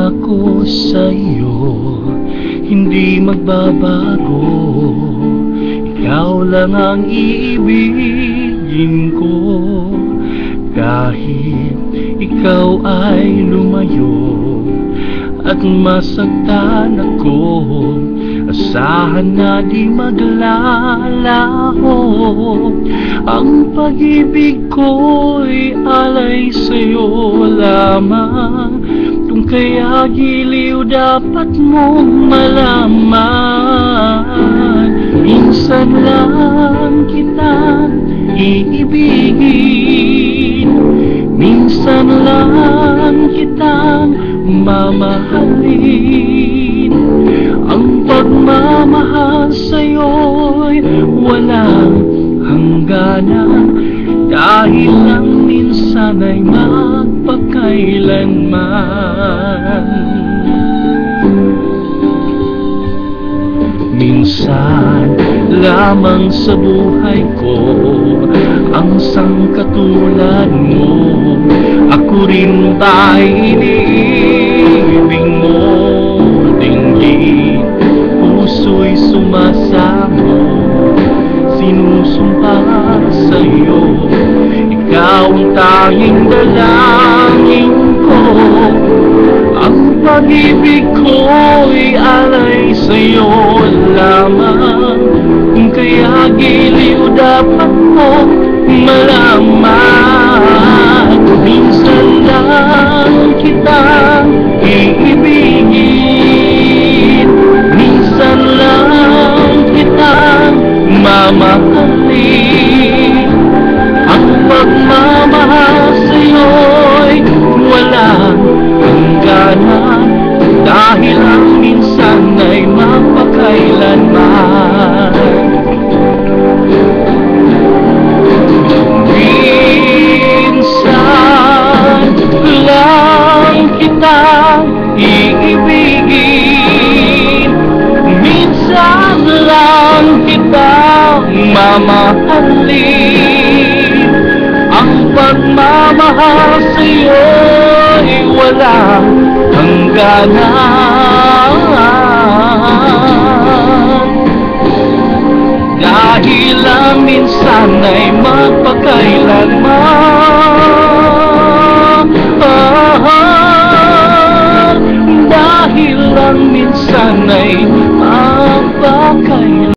pangako sa'yo, hindi magbabago. Ikaw lang ang iibigin ko, kahit ikaw ay lumayo at masaktan ako. Asahan na di maglalaho, ang pag-ibig ko'y alay sa'yo lamang. Kung kaya giliw dapat mong malaman, minsan lang kitang iibigin, minsan lang kitang mamahalin. Ang pagmamahal sa'yo'y walang hangganan, dahil lang minsan ay magpakailanman. Minsan lamang sa buhay ko ang sangkatulad mo, ako rin ba'y iniibig mo? Dinggin, puso'y sumasamo, sinusumpa sa'yo, ikaw ang tanging dalangin ko. Ang pag-ibig ko'y alay sa'yo lamang, kung kaya giliw dapat mo malaman. Minsan lang kitang iibigin, minsan lang kitang mamahalin. Ang pagmamahal sa'yo'y walang hangganan, dahil ang minsan ay mapakailanman. Minsan lang kitang iibigin, minsan lang kitang mamahalin. Ang pagmamahal sa'yo'y walang hangganan, dahil lang minsan ay magpakailanman. Dahil lang minsan ay